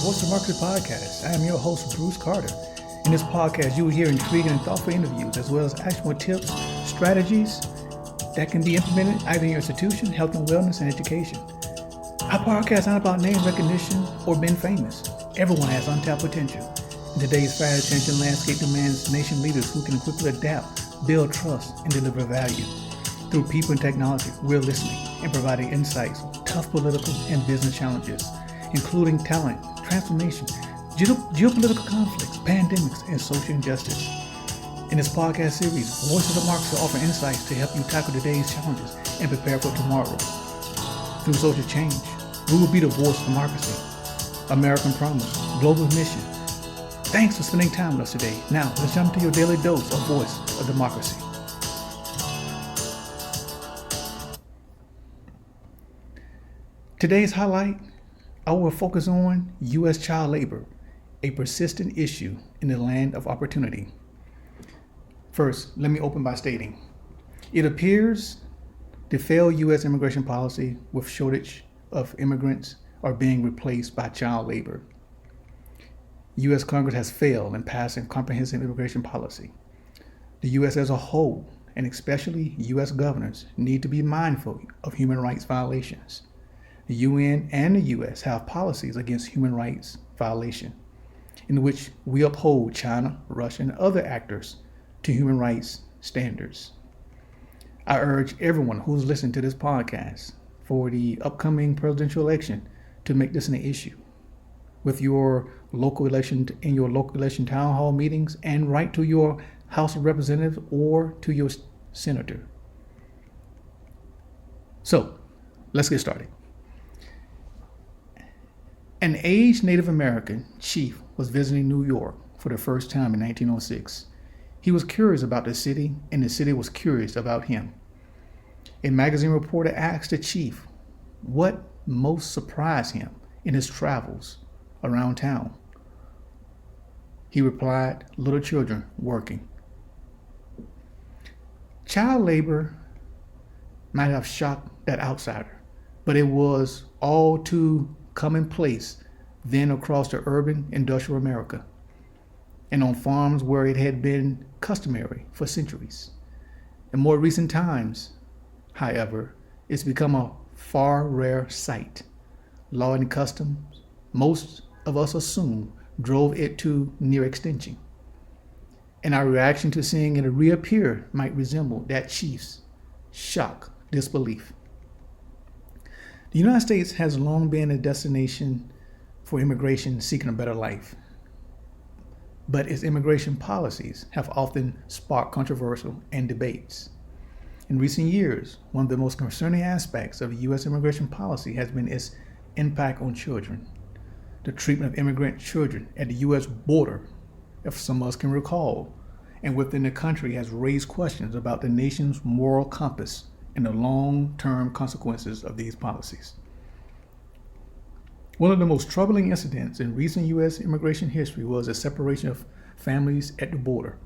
Voice of Marketers podcast. I am your host, Bruce Carter. In this podcast, you will hear intriguing and thoughtful interviews, as well as actionable tips, strategies that can be implemented either in your institution, health and wellness, and education. Our podcast is not about name recognition or being famous. Everyone has untapped potential. In today's fast-changing landscape demands nation leaders who can quickly adapt, build trust, and deliver value. Through people and technology, we're listening and providing insights on tough political and business challenges, including talent, transformation, geopolitical conflicts, pandemics, and social injustice. In this podcast series, Voices of Marketers offer insights to help you tackle today's challenges and prepare for tomorrow. Through social change, we will be the voice of democracy, American promise, global mission. Thanks for spending time with us today. Now, let's jump to your daily dose of Voice of Democracy. Today's highlight, I will focus on U.S. child labor, a persistent issue in the land of opportunity. First, let me open by stating, it appears the failed U.S. immigration policy with shortage of immigrants are being replaced by child labor. U.S. Congress has failed in passing comprehensive immigration policy. The U.S. as a whole, and especially U.S. governors, need to be mindful of human rights violations. The UN and the U.S. have policies against human rights violation, in which we uphold China, Russia, and other actors to human rights standards. I urge everyone who's listening to this podcast for the upcoming presidential election to make this an issue with your local election, in your local election town hall meetings, and write to your House of Representatives or to your senator. So let's get started. An aged Native American chief was visiting New York for the first time in 1906. He was curious about the city, and the city was curious about him. A magazine reporter asked the chief what most surprised him in his travels around town. He replied, "Little children working." Child labor might have shocked that outsider, but it was all too commonplace then across the urban industrial America and on farms where it had been customary for centuries. In more recent times, however, it's become a far rare sight. Law and customs, most of us assume, drove it to near extinction. And our reaction to seeing it reappear might resemble that chief's shock, disbelief. The United States has long been a destination for immigration seeking a better life, but its immigration policies have often sparked controversial and debates. In recent years, one of the most concerning aspects of U.S. immigration policy has been its impact on children. The treatment of immigrant children at the U.S. border, if some of us can recall, and within the country has raised questions about the nation's moral compass and the long-term consequences of these policies. One of the most troubling incidents in recent U.S. immigration history was the separation of families at the border.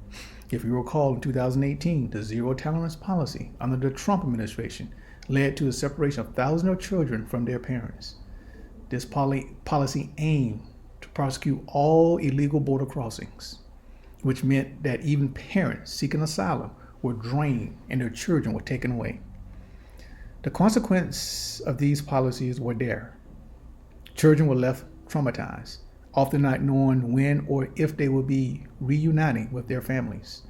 If you recall, in 2018, the zero tolerance policy under the Trump administration led to the separation of thousands of children from their parents. This policy aimed to prosecute all illegal border crossings, which meant that even parents seeking asylum were drained and their children were taken away. The consequence of these policies were there. Children were left traumatized, often not knowing when or if they will be reuniting with their families.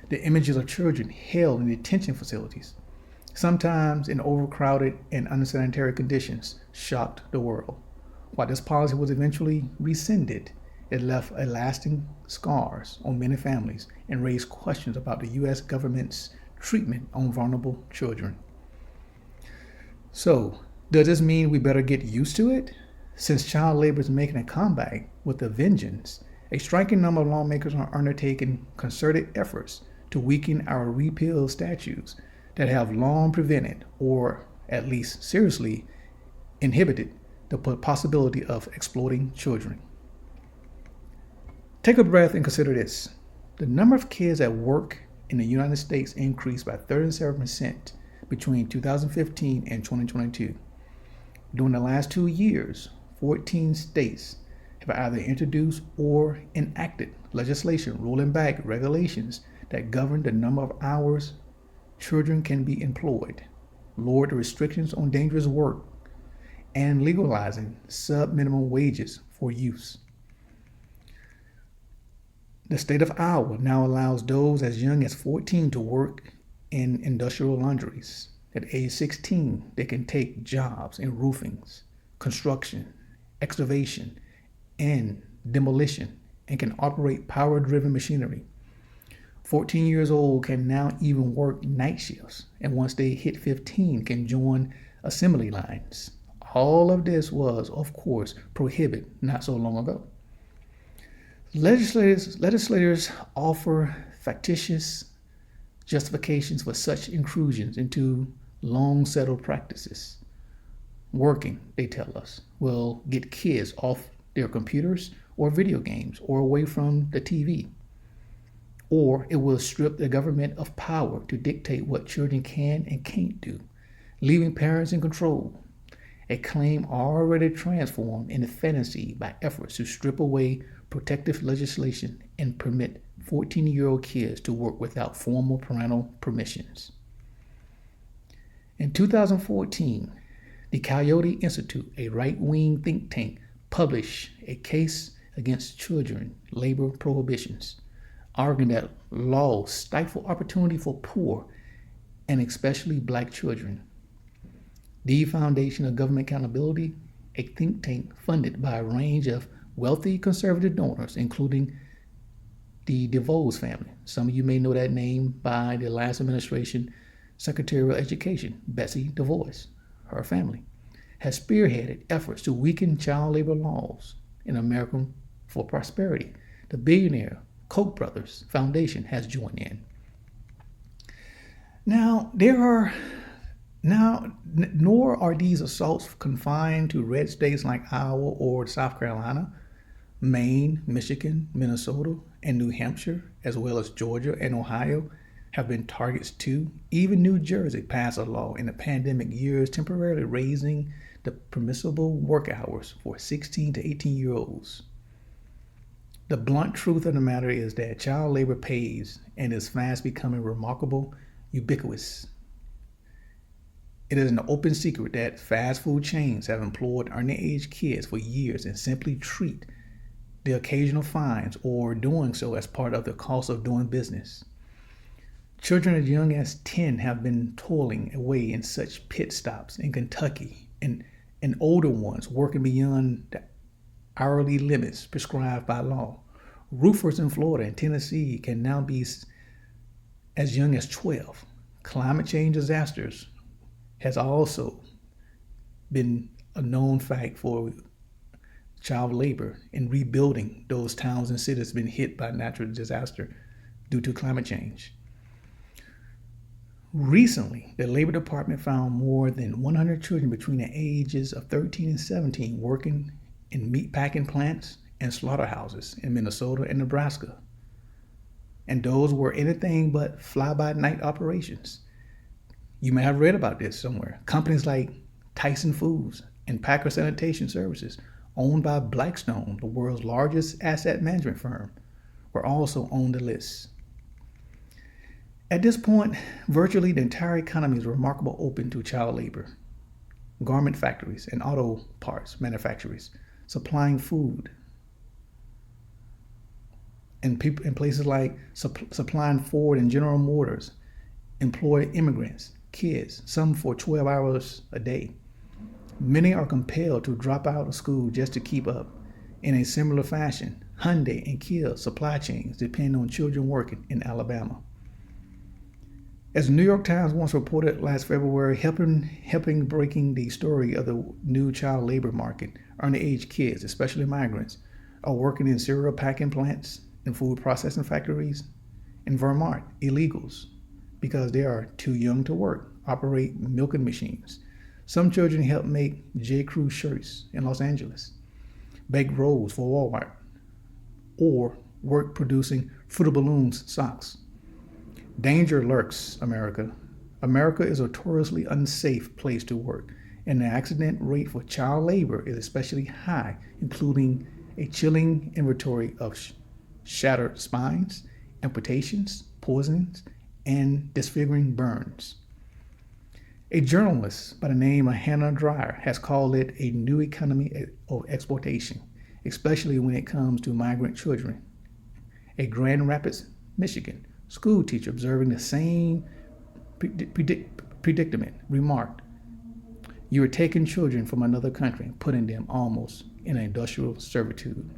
The images of children held in detention facilities, sometimes in overcrowded and unsanitary conditions, shocked the world. While this policy was eventually rescinded, it left lasting scars on many families and raised questions about the U.S. government's treatment on vulnerable children. So, does this mean we better get used to it? Since child labor is making a comeback with a vengeance, a striking number of lawmakers are undertaking concerted efforts to weaken our repeal statutes that have long prevented, or at least seriously inhibited, the possibility of exploiting children. Take a breath and consider this. The number of kids at work in the United States increased by 37% between 2015 and 2022. During the last 2 years, 14 states have either introduced or enacted legislation rolling back regulations that govern the number of hours children can be employed, lowered the restrictions on dangerous work, and legalizing sub-minimum wages for youth. The state of Iowa now allows those as young as 14 to work in industrial laundries. At age 16, they can take jobs in roofings, construction, excavation, and demolition, and can operate power-driven machinery. 14 years old can now even work night shifts, and once they hit 15, can join assembly lines. All of this was, of course, prohibited not so long ago. Legislators offer factitious justifications for such intrusions into long settled practices. Working, they tell us, will get kids off their computers or video games or away from the TV. Or it will strip the government of power to dictate what children can and can't do, leaving parents in control. A claim already transformed into fantasy by efforts to strip away protective legislation and permit 14-year-old kids to work without formal parental permissions. In 2014, the Coyote Institute, a right-wing think tank, published a case against children labor prohibitions, arguing that laws stifle opportunity for poor and especially black children. The Foundation of Government Accountability, a think tank funded by a range of wealthy conservative donors, including the DeVos family. Some of you may know that name by the last administration Secretary of Education, Betsy DeVos. Her family has spearheaded efforts to weaken child labor laws in America for Prosperity. The billionaire Koch brothers Foundation has joined in. Nor are these assaults confined to red states like Iowa or South Carolina. Maine, Michigan, Minnesota, and New Hampshire, as well as Georgia and Ohio, have been targets too. Even New Jersey passed a law in the pandemic years temporarily raising the permissible work hours for 16 to 18-year-olds. The blunt truth of the matter is that child labor pays and is fast becoming remarkable, ubiquitous. It is an open secret that fast food chains have employed underage kids for years and simply treat the occasional fines or doing so as part of the cost of doing business. Children as young as 10 have been toiling away in such pit stops in Kentucky, and older ones working beyond the hourly limits prescribed by law. Roofers in Florida and Tennessee can now be as young as 12. Climate change disasters has also been a known fact for child labor in rebuilding those towns and cities been hit by natural disaster due to climate change. Recently, the Labor Department found more than 100 children between the ages of 13 and 17 working in meatpacking plants and slaughterhouses in Minnesota and Nebraska. And those were anything but fly-by-night operations. You may have read about this somewhere. Companies like Tyson Foods and Packer Sanitation Services, owned by Blackstone, the world's largest asset management firm, were also on the list. At this point, virtually the entire economy is remarkably open to child labor. Garment factories and auto parts manufacturers supplying food. And places like supplying Ford and General Motors employ immigrants, kids, some for 12 hours a day. Many are compelled to drop out of school just to keep up. In a similar fashion, Hyundai and Kia supply chains depend on children working in Alabama. As the New York Times once reported last February, helping breaking the story of the new child labor market, underage kids, especially migrants, are working in cereal packing plants and food processing factories. In Vermont, illegals, because they are too young to work, operate milking machines. Some children help make J. Crew shirts in Los Angeles, bake rolls for Walmart, or work producing Fruit Balloons socks. Danger lurks, America. America is a notoriously unsafe place to work, and the accident rate for child labor is especially high, including a chilling inventory of shattered spines, amputations, poisonings, and disfiguring burns. A journalist by the name of Hannah Dyer has called it a new economy of exploitation, especially when it comes to migrant children. A Grand Rapids, Michigan school teacher observing the same predicament remarked, "You are taking children from another country and putting them almost in an industrial servitude."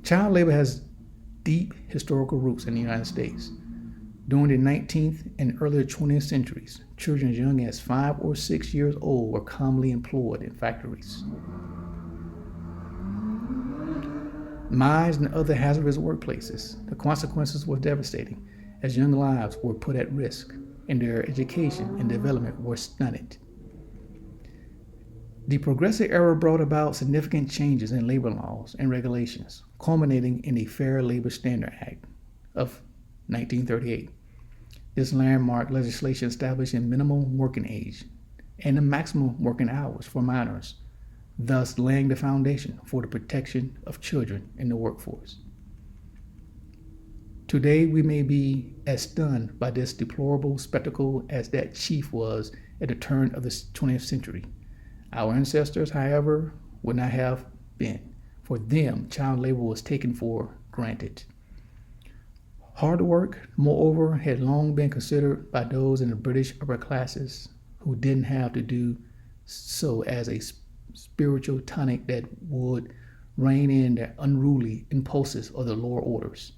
Child labor has deep historical roots in the United States. During the 19th and earlier 20th centuries, children as young as 5 or 6 years old were commonly employed in factories, mines, and other hazardous workplaces. The consequences were devastating, as young lives were put at risk and their education and development were stunted. The Progressive Era brought about significant changes in labor laws and regulations, culminating in the Fair Labor Standards Act of 1938. This landmark legislation established a minimum working age and the maximum working hours for minors, thus laying the foundation for the protection of children in the workforce. Today, we may be as stunned by this deplorable spectacle as that chief was at the turn of the 20th century. Our ancestors, however, would not have been. For them, child labor was taken for granted. Hard work, moreover, had long been considered by those in the British upper classes who didn't have to do so as a spiritual tonic that would rein in the unruly impulses of the lower orders.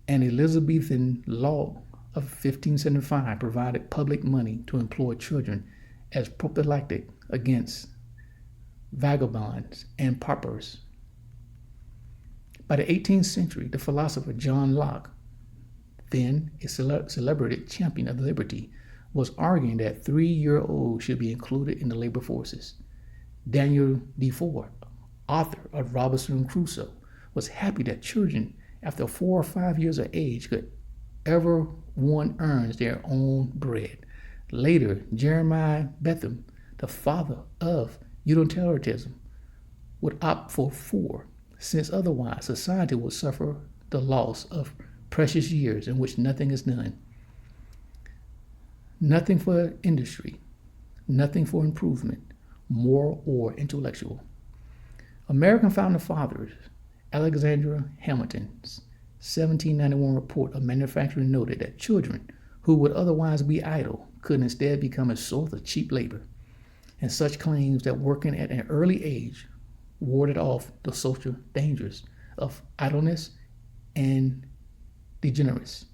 An Elizabethan law of 1575 provided public money to employ children as prophylactic against vagabonds and paupers. By the 18th century, the philosopher John Locke, then a celebrated champion of liberty, was arguing that 3-year-olds should be included in the labor forces. Daniel Defoe, author of Robinson Crusoe, was happy that children after 4 or 5 years of age could ever one earns their own bread. Later, Jeremiah Bentham, the father of utilitarianism, would opt for 4, since otherwise society would suffer the loss of precious years in which nothing is done. Nothing for industry, nothing for improvement, moral or intellectual. American founding fathers, Alexander Hamilton's 1791 report of manufacturing noted that children who would otherwise be idle could instead become a source of cheap labor, and such claims that working at an early age warded off the social dangers of idleness and degeneracy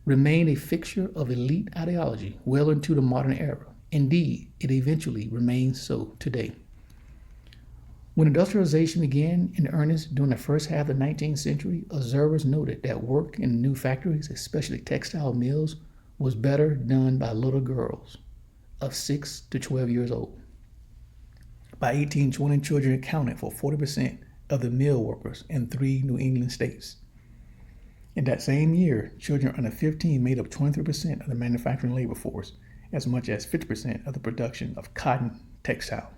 remained a fixture of elite ideology well into the modern era. Indeed, it eventually remains so today. When industrialization began in earnest during the first half of the 19th century, observers noted that work in new factories, especially textile mills, was better done by little girls of 6 to 12 years old. By 1820, children accounted for 40% of the mill workers in 3 New England states. In that same year, children under 15 made up 23% of the manufacturing labor force, as much as 50% of the production of cotton textile.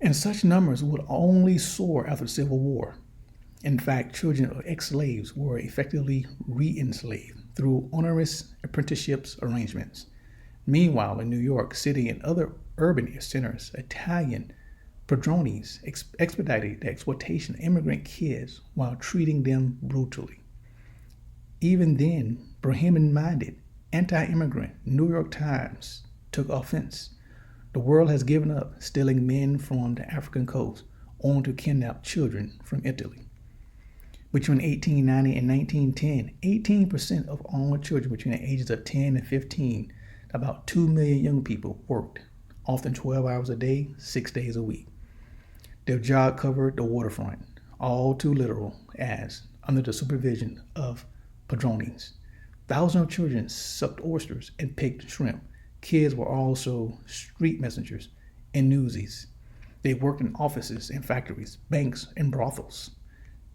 And such numbers would only soar after the Civil War. In fact, children of ex-slaves were effectively re-enslaved through onerous apprenticeships arrangements. Meanwhile, in New York City and other urban centers, Italian padrones expedited the exploitation of immigrant kids while treating them brutally. Even then, Bohemian-minded, anti-immigrant New York Times took offense. The world has given up stealing men from the African coast only to kidnap children from Italy. Between 1890 and 1910, 18% of all children between the ages of 10 and 15, about 2 million young people, worked, often 12 hours a day, 6 days a week. Their job covered the waterfront, all too literal, as, under the supervision of padrones, thousands of children sucked oysters and picked shrimp. Kids were also street messengers and newsies. They worked in offices and factories, banks and brothels.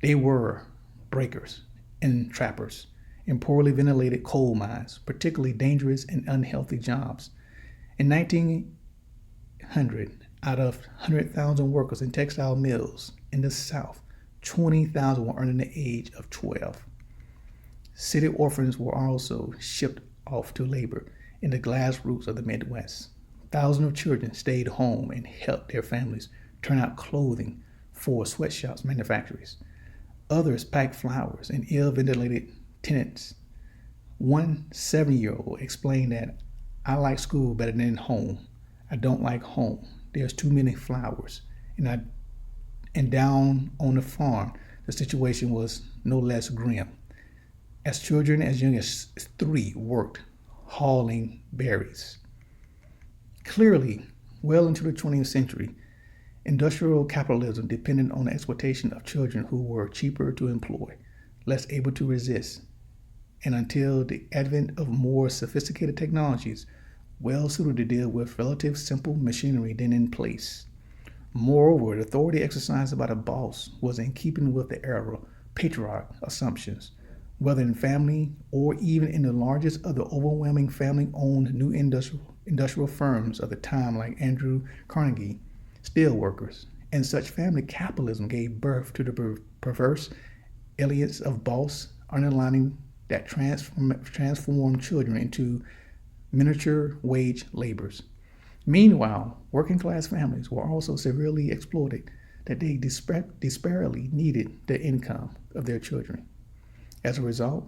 They were breakers and trappers in poorly ventilated coal mines, particularly dangerous and unhealthy jobs. In 1900, Out of 100,000 workers in textile mills in the South, 20,000 were under the age of 12. City orphans were also shipped off to labor in the grassroots of the Midwest. Thousands of children stayed home and helped their families turn out clothing for sweatshops manufacturers. Others packed flowers in ill-ventilated tenants. One 7-year-old explained that I like school better than home. I don't like home. There's too many flowers. And down on the farm, the situation was no less grim. As children as young as 3 worked hauling berries. Clearly, well into the 20th century, industrial capitalism depended on the exploitation of children who were cheaper to employ, less able to resist, and until the advent of more sophisticated technologies, well suited to deal with relative simple machinery then in place. Moreover, the authority exercised by the boss was in keeping with the era patriarch assumptions, whether in family or even in the largest of the overwhelming family-owned new industrial firms of the time like Andrew Carnegie, steelworkers, and such family capitalism gave birth to the perverse alliance of boss underlining that transformed children into miniature wage laborers. Meanwhile, working class families were also severely exploited that they desperately needed the income of their children. As a result,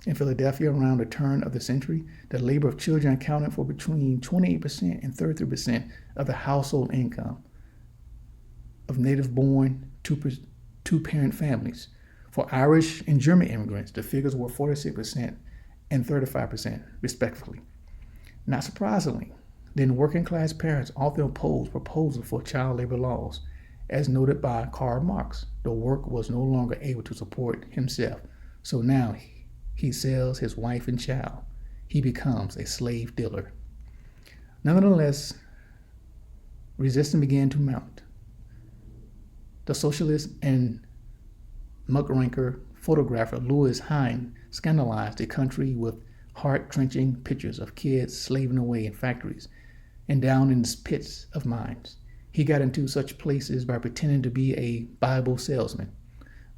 in Philadelphia around the turn of the century, the labor of children accounted for between 28% and 33% of the household income of native-born two-parent families. For Irish and German immigrants, the figures were 46% and 35%, respectively. Not surprisingly, then working-class parents often opposed proposals for child labor laws. As noted by Karl Marx, the worker was no longer able to support himself, so now he sells his wife and child. He becomes a slave dealer. Nonetheless, resistance began to mount. The socialist and muckraker photographer Louis Hine scandalized the country with heart-wrenching pictures of kids slaving away in factories and down in the pits of mines. He got into such places by pretending to be a Bible salesman.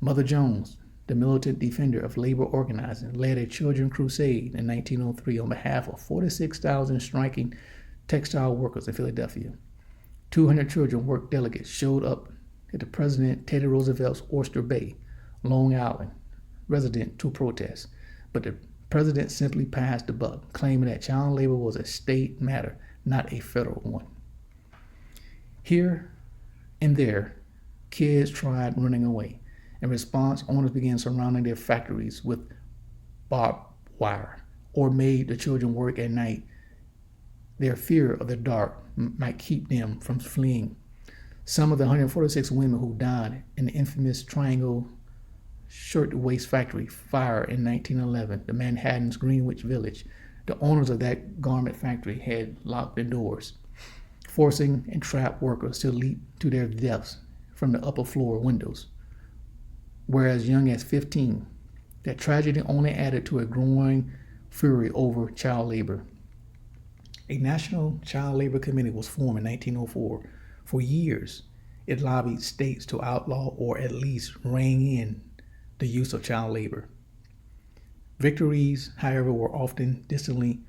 Mother Jones, the militant defender of labor organizing, led a children's crusade in 1903 on behalf of 46,000 striking textile workers in Philadelphia. 200 children work delegates showed up at the President Teddy Roosevelt's Oyster Bay, Long Island, residence to protest, but the president simply passed the buck, claiming that child labor was a state matter, not a federal one. Here and there, kids tried running away. In response, owners began surrounding their factories with barbed wire or made the children work at night. Their fear of the dark might keep them from fleeing. Some of the 146 women who died in the infamous Triangle Shirtwaist Factory fire in 1911, the Manhattan's Greenwich Village, the owners of that garment factory had locked their doors, forcing and trapped workers to leap to their deaths from the upper floor windows. Whereas young as 15, that tragedy only added to a growing fury over child labor. A National Child Labor Committee was formed in 1904. For years, it lobbied states to outlaw or at least rein in the use of child labor. Victories, however, were often distantly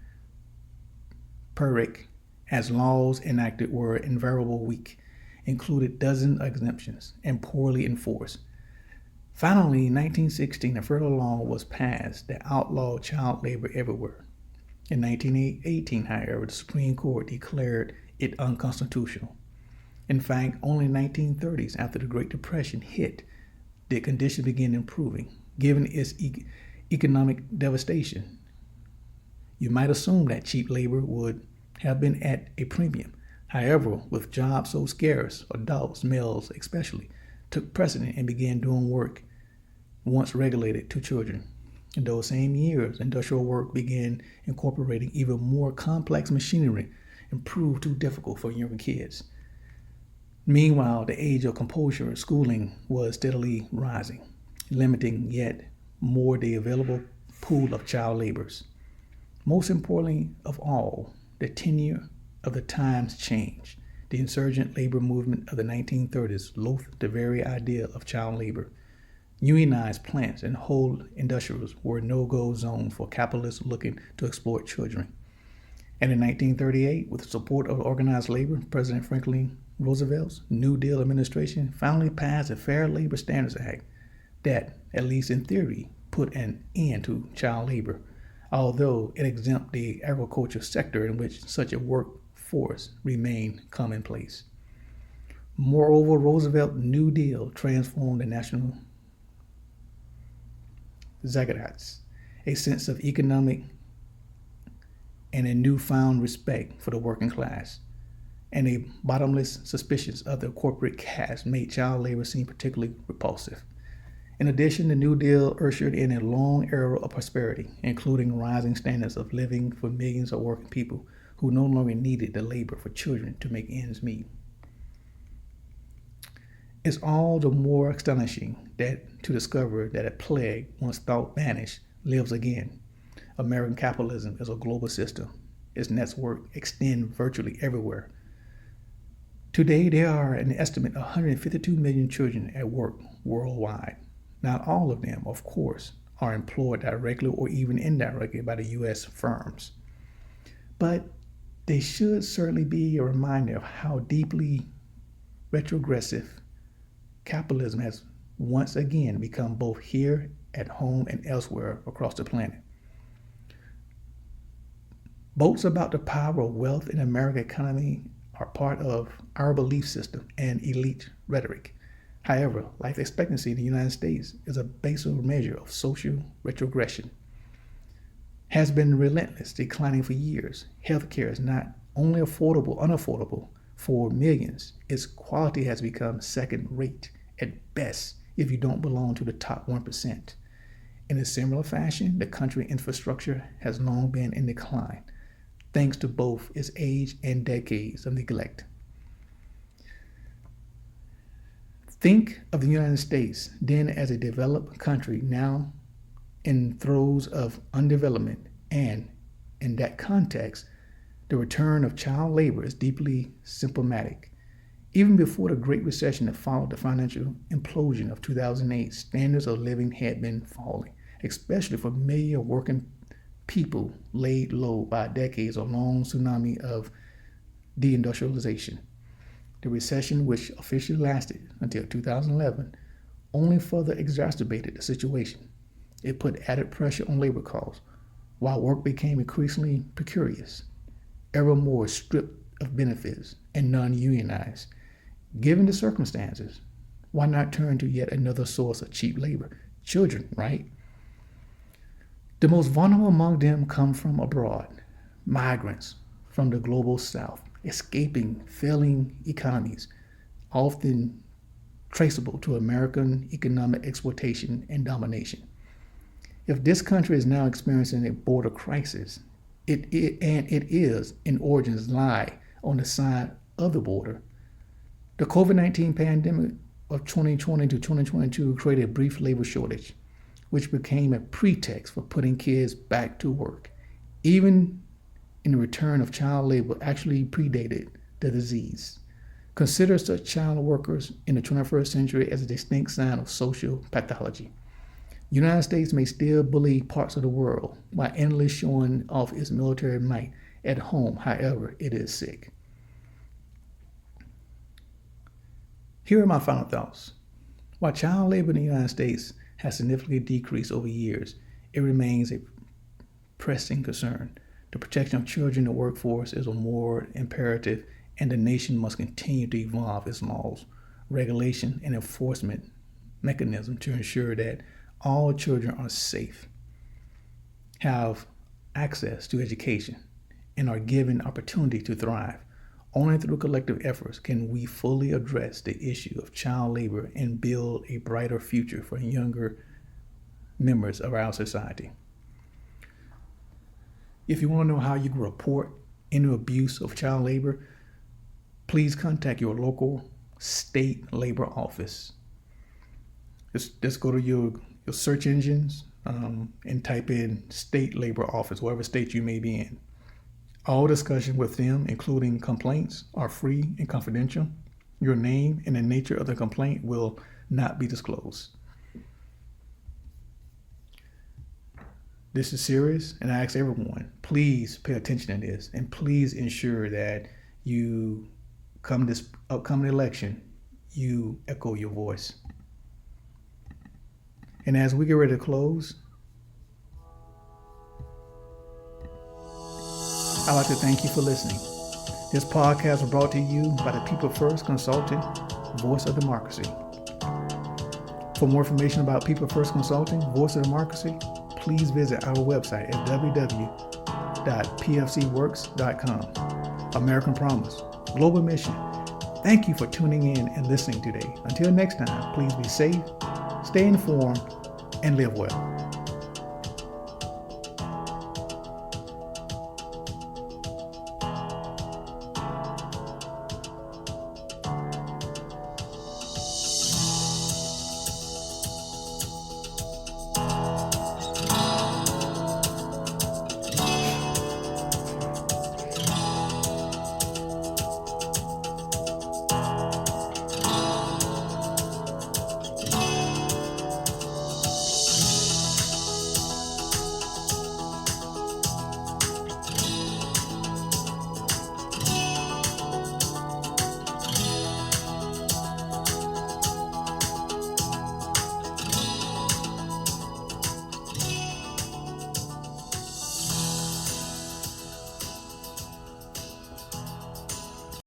Pyrrhic, as laws enacted were invariably weak, included dozens of exemptions, and poorly enforced. Finally, in 1916, a federal law was passed that outlawed child labor everywhere. In 1918, however, the Supreme Court declared it unconstitutional. In fact, only in the 1930s, after the Great Depression hit, did conditions begin improving, given its economic devastation. You might assume that cheap labor would have been at a premium. However, with jobs so scarce, adults, males especially, took precedent and began doing work once regulated to children. In those same years, industrial work began incorporating even more complex machinery and proved too difficult for younger kids. Meanwhile, the age of compulsory schooling was steadily rising, limiting yet more the available pool of child laborers. Most importantly of all, the tenure of the times changed. The insurgent labor movement of the 1930s loathed the very idea of child labor. Unionized plants and whole industries were no-go zones for capitalists looking to exploit children. And in 1938, with the support of organized labor, President Franklin Roosevelt's New Deal administration finally passed the Fair Labor Standards Act that, at least in theory, put an end to child labor, although it exempted the agriculture sector in which such a workforce remained commonplace. Moreover, Roosevelt's New Deal transformed the national zeitgeist, a sense of economic and a newfound respect for the working class, and a bottomless suspicion of the corporate caste made child labor seem particularly repulsive. In addition, the New Deal ushered in a long era of prosperity, including rising standards of living for millions of working people who no longer needed the labor for children to make ends meet. It's all the more astonishing to discover that a plague once thought vanished lives again. American capitalism is a global system. Its network extends virtually everywhere. Today, there are an estimated 152 million children at work worldwide. Not all of them, of course, are employed directly or even indirectly by the U.S. firms. But they should certainly be a reminder of how deeply retrogressive capitalism has once again become both here at home and elsewhere across the planet. Boasts about the power of wealth in the American economy are part of our belief system and elite rhetoric. However, life expectancy in the United States is a basic measure of social retrogression. Has been relentless, declining for years. Healthcare is not only unaffordable for millions, its quality has become second rate at best if you don't belong to the top 1%. In a similar fashion, the country's infrastructure has long been in decline, thanks to both its age and decades of neglect. Think of the United States then as a developed country now in throes of undevelopment, and in that context, the return of child labor is deeply symptomatic. Even before the Great Recession that followed the financial implosion of 2008, standards of living had been falling, especially for millions of working people laid low by decades of long tsunami of deindustrialization. The recession, which officially lasted until 2011, only further exacerbated the situation. It put added pressure on labor costs, while work became increasingly precarious, ever more stripped of benefits and non-unionized. Given the circumstances, why not turn to yet another source of cheap labor? Children, right? The most vulnerable among them come from abroad, migrants from the global south, escaping failing economies, often traceable to American economic exploitation and domination. If this country is now experiencing a border crisis, it is in origins lie on the side of the border. The COVID-19 pandemic of 2020 to 2022 created a brief labor shortage, which became a pretext for putting kids back to work, even in the return of child labor actually predated the disease. Consider such child workers in the 21st century as a distinct sign of social pathology. The United States may still bully parts of the world by endlessly showing off its military might at home, however, it is sick. Here are my final thoughts. While child labor in the United States has significantly decreased over years, it remains a pressing concern. The protection of children in the workforce is a more imperative, and the nation must continue to evolve its laws, regulation, and enforcement mechanism to ensure that all children are safe, have access to education, and are given opportunity to thrive. Only through collective efforts can we fully address the issue of child labor and build a brighter future for younger members of our society. If you want to know how you can report any abuse of child labor, please contact your local state labor office. Just go to your search engines and type in state labor office, whatever state you may be in. All discussion with them, including complaints, are free and confidential. Your name and the nature of the complaint will not be disclosed. This is serious, and I ask everyone, please pay attention to this, and please ensure that you come this upcoming election, you echo your voice. And as we get ready to close, I'd like to thank you for listening. This podcast was brought to you by the People First Consulting, Voice of Democracy. For more information about People First Consulting, Voice of Democracy, please visit our website at www.pfcworks.com. American Promise, Global Mission. Thank you for tuning in and listening today. Until next time, please be safe, stay informed, and live well.